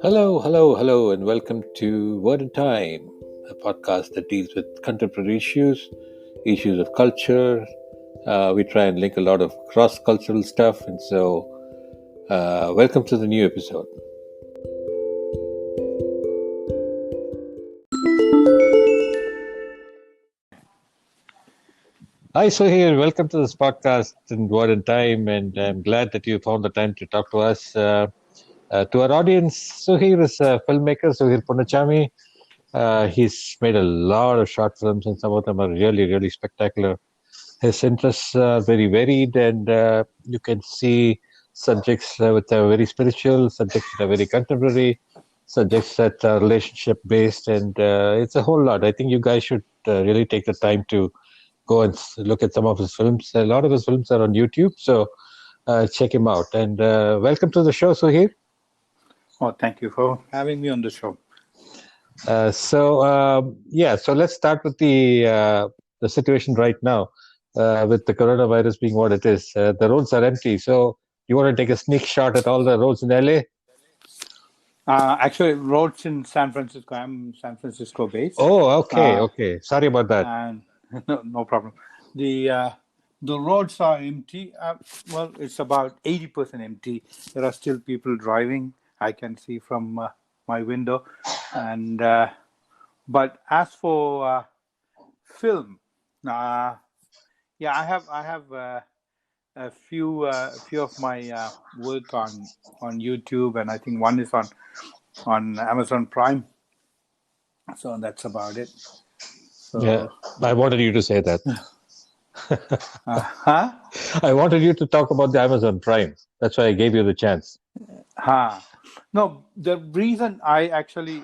Hello, hello, hello, and welcome to Word in Time, a podcast that deals with contemporary issues, issues of culture. We try and link a lot of cross cultural stuff, and so welcome to the new episode. Hi, Suhir. Welcome to this podcast in Word in Time, and I'm glad that you found the time to talk to us. To our audience, Suhir is a filmmaker, Suhir Ponncchamy. He's made a lot of short films, and some of them are really, really spectacular. His interests are very varied, and you can see subjects which are very spiritual, subjects that are very contemporary, subjects that are relationship based, and it's a whole lot. I think you guys should really take the time to go and look at some of his films. A lot of his films are on YouTube, so check him out. And welcome to the show, Suhir. Oh, thank you for having me on the show. So let's start with the situation right now with the coronavirus being what it is. The roads are empty. So you want to take a sneak shot at all the roads in LA? Actually, roads in San Francisco. I'm San Francisco based. Oh, okay. Sorry about that. And no problem. The roads are empty. Well, it's about 80% empty. There are still people driving. I can see from my window, and but as for film, I have a few of my work on YouTube, and I think one is on Amazon Prime. So that's about it. So, yeah, I wanted you to say that. Huh? I wanted you to talk about the Amazon Prime. That's why I gave you the chance. No, the reason I actually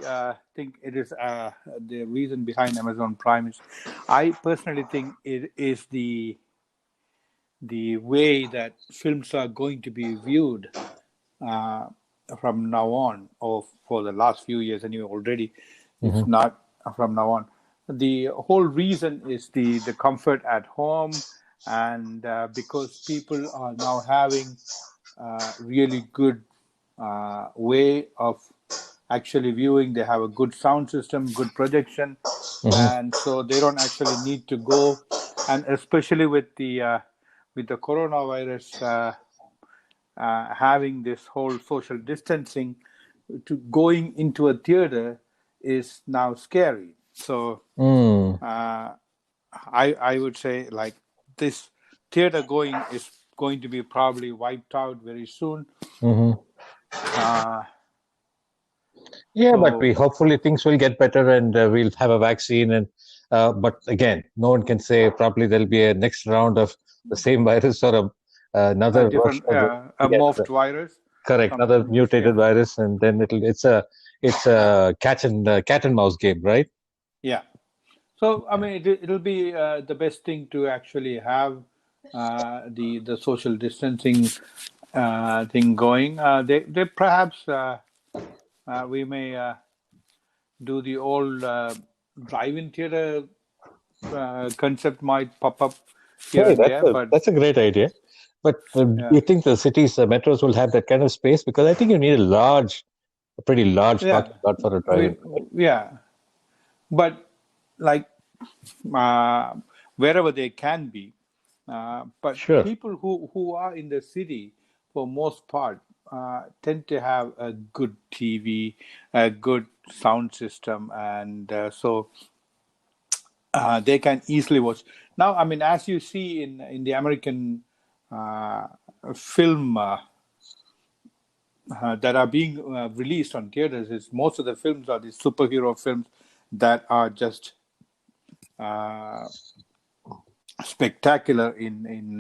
think it is the reason behind Amazon Prime is I personally think it is the way that films are going to be viewed from now on, or for the last few years anyway already, if not from now on. The whole reason is the comfort at home, and because people are now having really good way of actually viewing. They have a good sound system, good projection, and so they don't actually need to go. And especially with the coronavirus having this whole social distancing, to going into a theater is now scary. So I would say, like, this theater going is going to be probably wiped out very soon. But we hopefully things will get better, and we'll have a vaccine. And but again, no one can say probably there'll be a next round of the same virus or another different morphed virus. Correct, another mutated virus, and then it's a cat and mouse game, right? Yeah. So I mean, it'll be the best thing to actually have the social distancing thing going. They perhaps we may do the old drive-in theater concept might pop up here and there. But that's a great idea. But do you think the cities, metros will have that kind of space? Because I think you need a pretty large parking lot for a drive-in. Yeah, but like wherever they can be. But sure. People who are in the city, for most part, tend to have a good TV, a good sound system, and so they can easily watch. Now, I mean, as you see in the American film that are being released on theaters, is most of the films are these superhero films that are just spectacular in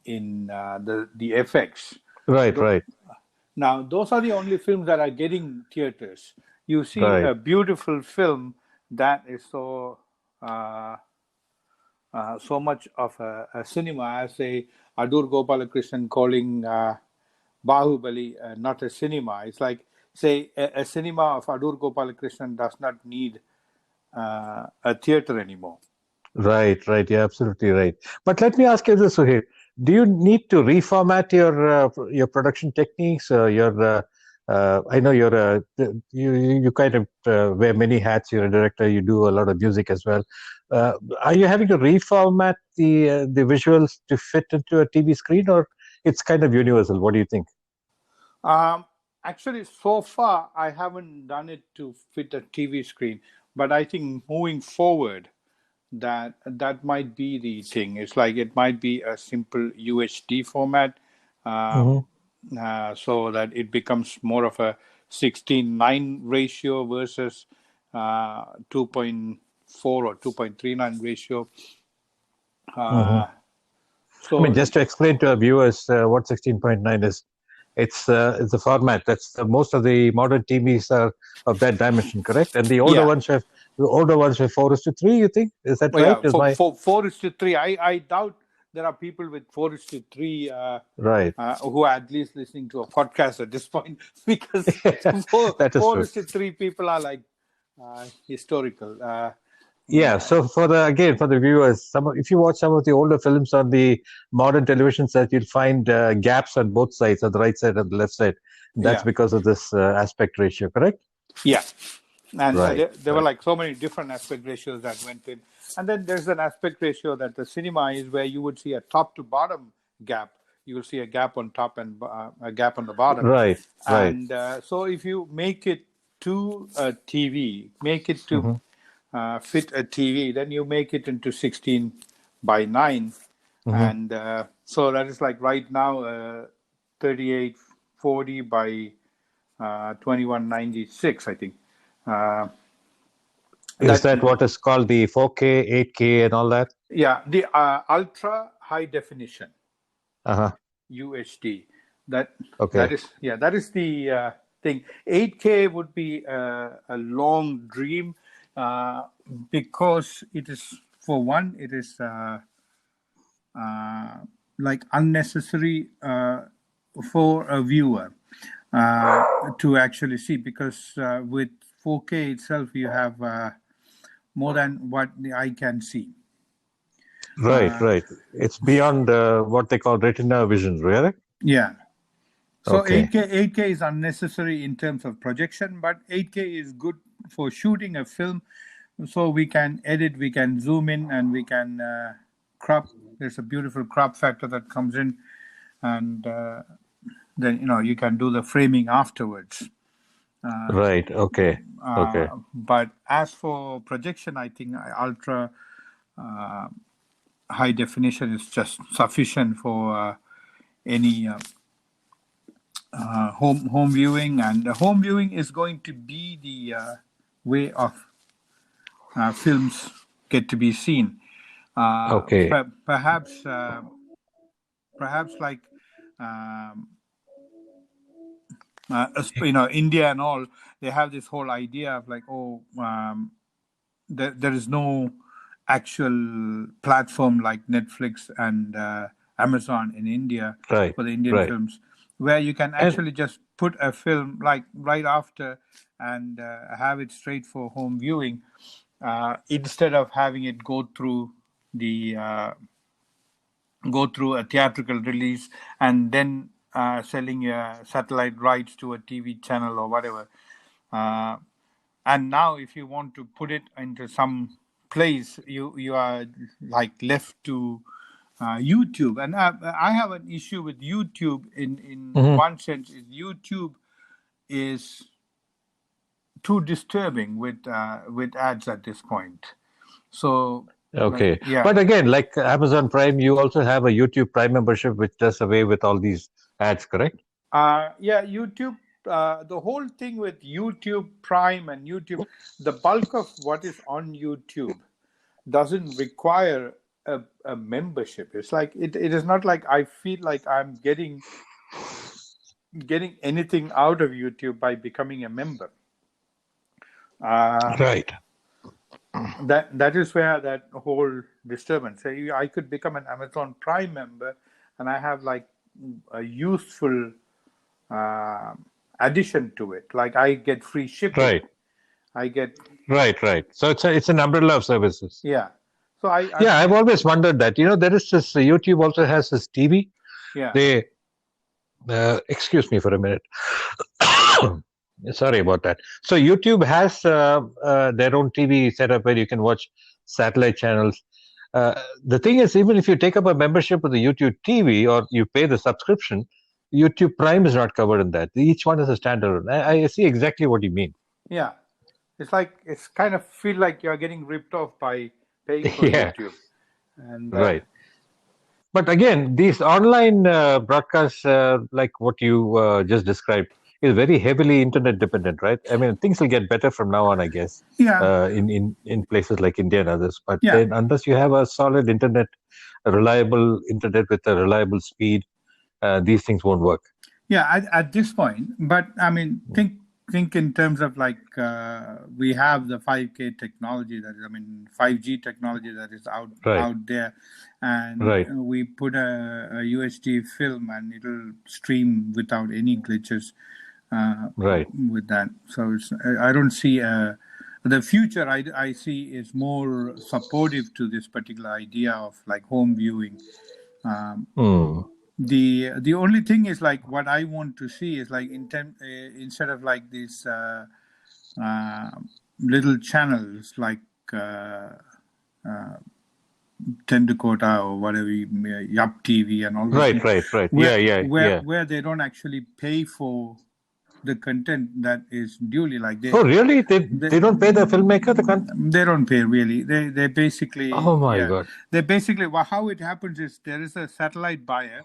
the effects. Right. Now, those are the only films that are getting theaters. You see a beautiful film that is so much of a cinema, as say Adur Gopalakrishnan calling Bahubali not a cinema. It's like, say, a cinema of Adur Gopalakrishnan does not need a theater anymore. Right. You're absolutely right. But let me ask you this, Suhir. Do you need to reformat your production techniques, your I know you kind of wear many hats. You're a director. You do a lot of music as well. Uh, are you having to reformat the visuals to fit into a TV screen, or it's kind of universal? What do you think? Um, Actually, so far I haven't done it to fit a TV screen, but I think moving forward, that might be the thing. It's like it might be a simple UHD format, um, Hmm. so that it becomes more of a 16:9 ratio versus 2.4 or 2.39 ratio. Hmm. Uh, I mean, so just to explain to our viewers what 16.9 is, it's a format that's most of the modern TVs are of that dimension, correct? And yeah, the older ones have 4:3. You think is that well, right? yeah, Is for my 4:3, I doubt there are people with 4:3 right? who are at least listening to a podcast at this point, because That is four true. is to three people are like historical. Yeah. So for the viewers, if you watch some of the older films on the modern television set, you'll find gaps on both sides, on the right side and the left side. That's Yeah, because of this aspect ratio, correct? yeah, and Right. there were Right. like so many different aspect ratios that went in, and then there's an aspect ratio that the cinema is where you would see a top to bottom gap. You will see a gap on top and a gap on the bottom, Right. Right. and so if you make it to a TV, make it to Hmm. fit a TV, then you make it into 16:9, Hmm. and so that is like right now 3840 by 2196, I think. Uh, Is that that what is called the 4K, 8K, and all that? Yeah, the ultra high definition Uh-huh. UHD. That that Okay. is yeah, that is the thing. 8K would be a long dream, uh, because it is, for one, it is uh, like unnecessary for a viewer to actually see, because with 4K itself you have more than what the eye can see. Right. Right. It's beyond what they call retina vision, really? Yeah. So Okay. 8K is unnecessary in terms of projection, but 8K is good for shooting a film. So we can edit, we can zoom in, and we can crop. There's a beautiful crop factor that comes in, and then you can do the framing afterwards. Right. Okay. Okay. But as for projection, I think ultra high definition is just sufficient for any home viewing, and home viewing is going to be the way of films get to be seen. Okay. Perhaps like um, India and all, they have this whole idea of like, oh, there is no actual platform like Netflix and Amazon in India Right. for the Indian Right. films, where you can And actually just put a film like right after and have it straight for home viewing, instead of having it the go through a theatrical release and then selling satellite rights to a TV channel or whatever. Uh, and now, if you want to put it into some place, you are like left to YouTube. And I have an issue with YouTube in mhm. one sense. Is YouTube is too disturbing with ads at this point. So, like, Okay. yeah. But again, like Amazon Prime, you also have a YouTube Prime membership, which does away with all these ads, correct? Yeah, YouTube. The whole thing with YouTube Prime and YouTube, the bulk of what is on YouTube doesn't require a membership. It's like it is not like I feel like I'm getting anything out of YouTube by becoming a member. Uh, Right. that is where that whole disturbance. Say I could become an Amazon Prime member, and I have like a useful uh, addition to it. Like I get free shipping. Right. I get Right. Right. So it's an umbrella of services. yeah. So Yeah, I'm I've always wondered that. There is this YouTube also has this TV. yeah. They excuse me for a minute. Sorry about that. So YouTube has their own TV setup where you can watch satellite channels. The thing is, even if you take up a membership with the YouTube TV or you pay the subscription, YouTube Prime is not covered in that. Each one is a standalone. I see exactly what you mean. Yeah, it's like it's kind of feel like you're getting ripped off by paying for Yeah, YouTube, and right. But again, these online broadcasts, like what you just described, is very heavily internet dependent, right? I mean, things will get better from now on, I guess, yeah, in places like India and others. But yeah, then, unless you have a solid internet, a reliable internet with a reliable speed, these things won't work. yeah. At this point, but I mean, think in terms of like we have the 5K technology that is, I mean, 5G technology that is Right, out there, and right, we put a UHD film and it'll stream without any glitches uh, right. with that. So I don't see the future. I see is more supportive to this particular idea of like home viewing. Um, Hmm. the only thing is like what I want to see is like instead of like these uh, little channels like uh, uh, Tendukota or whatever, Yup TV and all those Right, things, right, right. Yeah, yeah, yeah. where they don't actually pay for the content that is duly like Oh, really? They don't pay the filmmaker the con. they don't pay really. They Oh basically, my yeah, God. they basically, well, how it happens is there is a satellite buyer,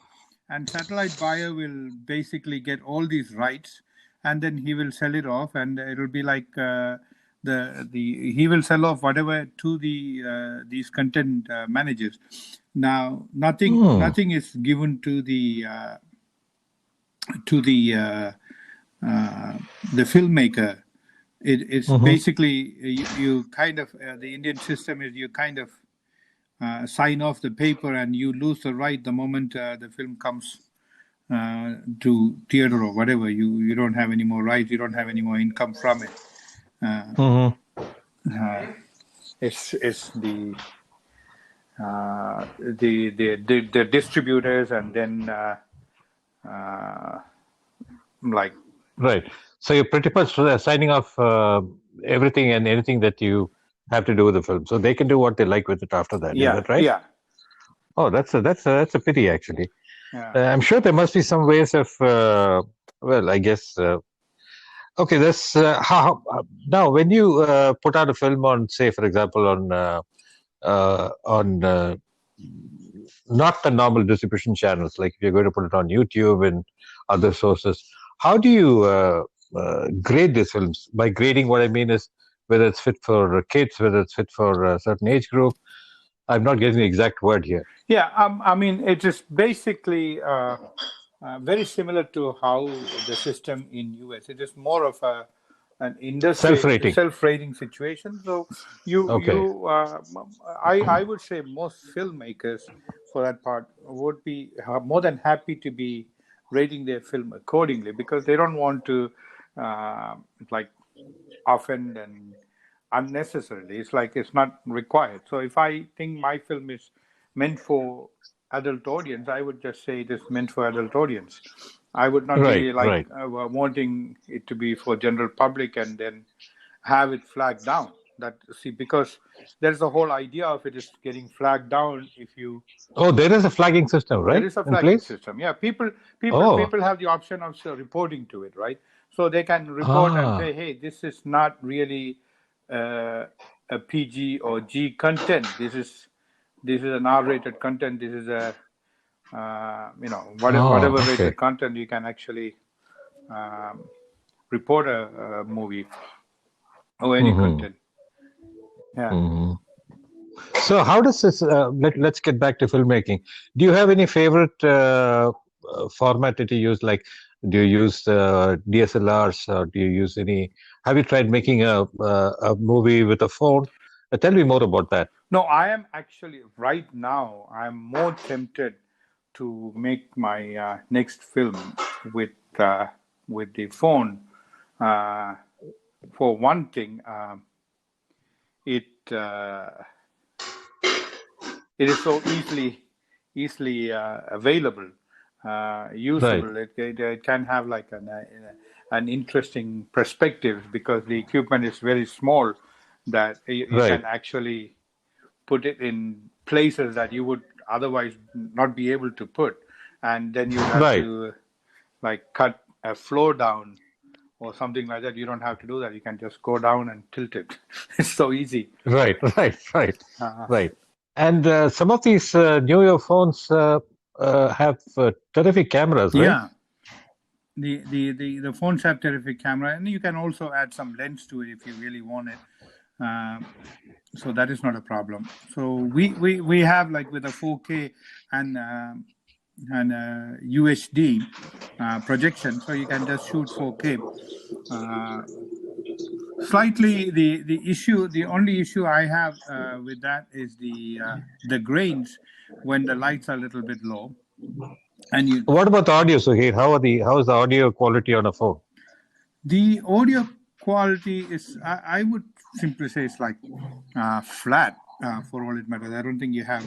and satellite buyer will basically get all these rights, and then he will sell it off, and it'll be like the he will sell off whatever to the these content managers. Now Hmm. nothing is given to the filmmaker. It's Mm-hmm. basically you kind of the Indian system is you kind of sign off the paper and you lose the right the moment the film comes to theater or whatever. You don't have any more rights. You don't have any more income from it. Uh, Mm-hmm. uh, it's the distributors and then uh, like Right. So you're pretty much signing off everything and anything that you have to do with the film. So they can do what they like with it after that. Is yeah, that right? yeah, Oh, that's a pity actually. yeah, I'm sure there must be some ways of. Well, I guess. Okay, that's now when you put out a film on, say, for example, on not the normal distribution channels, like if you're going to put it on YouTube and other sources, how do you grade these films? By grading, what I mean is whether it's fit for kids, whether it's fit for a certain age group. I'm not getting the exact word here. yeah. I mean, it is basically very similar to how the system in US. It is more of an industry Self-rating. self-rating situation. So Okay. I would say most filmmakers for that part would be more than happy to be rating their film accordingly because they don't want to uh, like offend and unnecessarily. It's like it's not required. So if I think my film is meant for adult audience, I would just say it is meant for adult audience. I would not Right. be like Right. wanting it to be for general public and then have it flagged down. That see because there's the whole idea of it is getting flagged down if you Oh, there is a flagging system, there right, is a in flagging place? system. Yeah, Oh. people have the option of reporting to it, right? So they can report and Ah. say, "Hey, this is not really a PG or G content. This is an R-rated content. This is a Oh. whatever Okay. rated content you can actually um, report a movie or any Mm-hmm. content." Yeah. Mm-hmm. So, how does this? Let's get back to filmmaking. Do you have any favorite format that you use? Like, do you use DSLRs or do you use any? Have you tried making a movie with a phone? Tell me more about that. No, I am actually right now. I'm more tempted to make my next film with uh, with the phone. Uh, for one thing, it it is so easily available. Right. usable. It can have like an interesting perspective because the equipment is very small that you Right. can actually put it in places that you would otherwise not be able to put, and then you would have Right. to like cut a floor down or something like that. You don't have to do that. You can just go down and tilt it. It's so easy. Right. Right. Right. Uh, Right. And some of these newer phones have terrific cameras, right? yeah, the phones have terrific camera, and you can also add some lens to it if you really want it. So that is not a problem. So we have like with a 4K and UHD projection, so you can just shoot 4K. Slightly the only issue I have with that is the grains when the lights are a little bit low, and What about the audio, Suhir? How is the audio quality on a phone? the audio quality is I would simply say it's like flat for all it matters. I don't think you have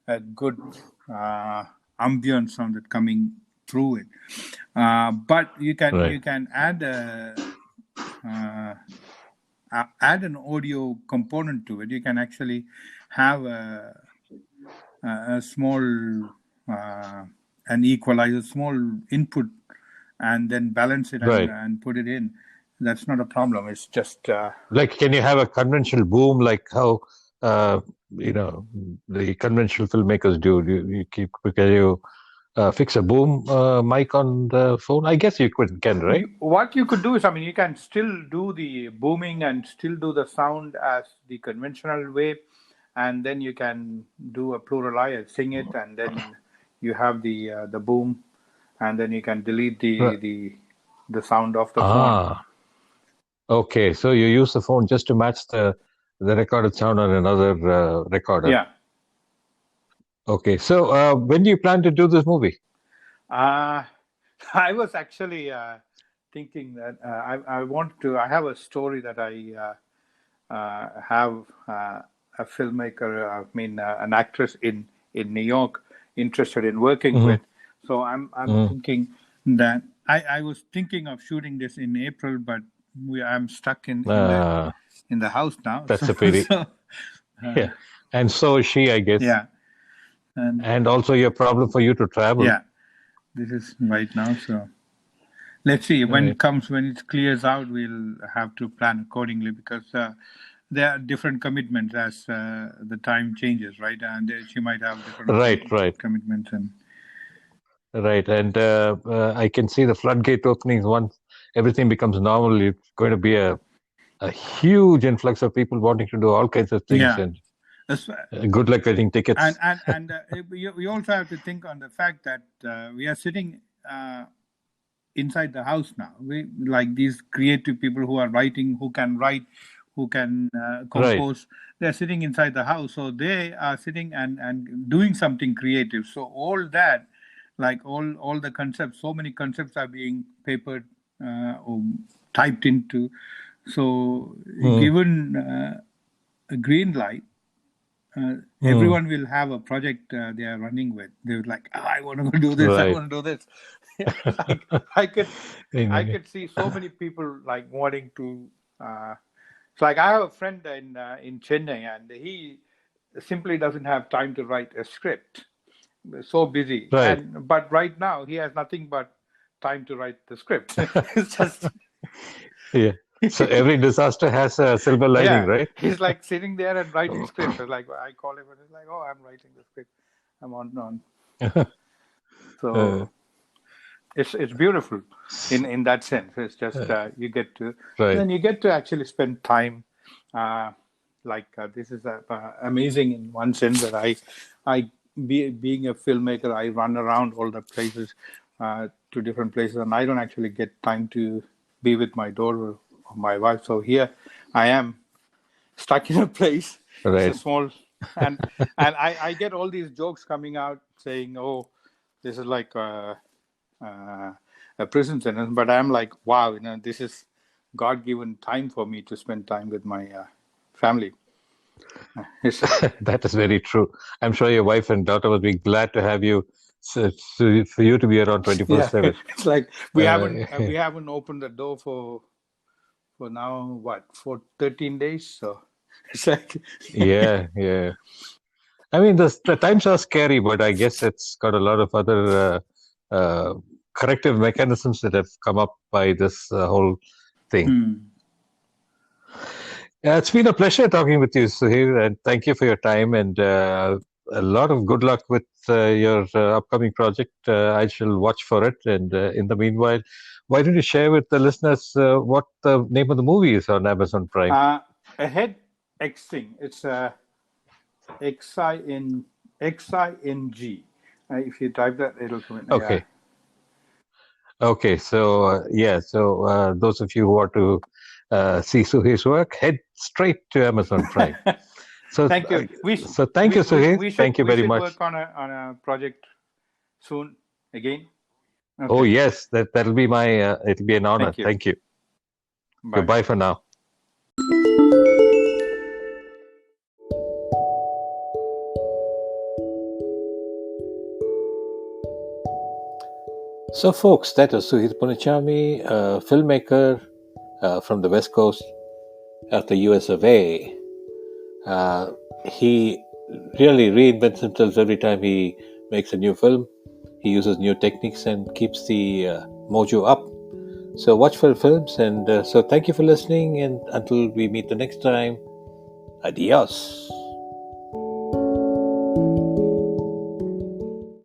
a good ambient sound that coming through it, but you Right. can uh, add an audio component to it. You can actually have a small an equalizer, small input, and then balance it Right. and put it in. That's not a problem. It's just Like, can you have a conventional boom like how uh, you know the conventional filmmakers do? Can you fix a boom mic on the phone? I guess you can, right? what you could do is, I mean, you can still do the booming and still do the sound as the conventional way, and then you can do a plural I and sing it, and then you have the boom, and then you can delete Right. the sound of the phone. Ah, okay. So you use the phone just to match the recorded sound on another recorder. Yeah. Okay. So when do you plan to do this movie? Uh, I was actually thinking that I want to. I have a story that I have a filmmaker, I mean, an actress in New York, interested in working Hmm. with. So I'm Hmm. thinking that I was thinking of shooting this in April, but I'm stuck in the house now. That's a pity. So Yeah. And so is she, I guess. yeah, and And also a problem for you to travel. yeah, this is right now. So let's see Right. when it clears out, we'll have to plan accordingly because there are different commitments as the time changes, right? And she might have different Right, right, commitments, and right. And I can see the floodgate openings once everything becomes normal. It's going to be a huge influx of people wanting to do all kinds of things. yeah. And That's, good luck getting tickets. and we also have to think on the fact that we are sitting inside the house now. We like these creative people who are writing, who can write, who can Right. compose. They're sitting inside the house, so they are sitting and doing something creative. So all that, like all the concepts, so many concepts are being papered or typed into. So Mm, given a green light, mm, everyone will have a project they are running with. They would like, oh, I want to go do this. I right. want to do this. Like I could, I In- could see so many people like wanting to. It's like I have a friend in Chennai, and he simply doesn't have time to write a script. So busy, right. and but right now he has nothing but time to write the script. It's just Yeah. So every disaster has a silver lining, yeah, right? he's like sitting there and writing scripts. It's like I call him and he's like, "Oh, I'm writing the script. I'm on." Uh, So it's beautiful in that sense. It's just you get to right. then you get to actually spend time. This is amazing in one sense that being a filmmaker, I run around all the places to different places, and I don't actually get time to be with my daughter or my wife. So here I am stuck in a place. It's a Right. small, and I get all these jokes coming out saying, "Oh, this is like a prison sentence," but I'm like, "Wow, this is God-given time for me to spend time with my family." It's, That is very true. I'm sure your wife and daughter will be glad to have you So for you to be around Yeah, 24/7. it's like Uh, we haven't opened the door for now what for 13 days. So it's like yeah, yeah. I mean, the times are scary, but I guess it's got a lot of other corrective mechanisms that have come up by this whole thing. Yeah, it's been a pleasure talking with you, Suhir, and thank you for your time and a lot of good luck with your upcoming project. I shall watch for it. And in the meanwhile, why don't you share with the listeners what the name of the movie is on Amazon Prime? ahead Xing. It's Xing. Xing. If you type that, it'll come in. Yeah. Okay. Okay. So, yeah. So, those of you who want to see Suhir's work, head straight to Amazon Prime. So, Thank you. so thank you, Suhir. Thank you We very should much. work on a project soon again. Oh, Okay. yes. That'll be it'll be an honor. Thank you. Thank you. Bye. Goodbye for now. So, folks, that was Suhir Ponncchamy, a filmmaker from the west coast of the US of A. He really reinvents himself every time he makes a new film. He uses new techniques and keeps the mojo up. So, watch for films. And so, thank you for listening. And until we meet the next time, adios.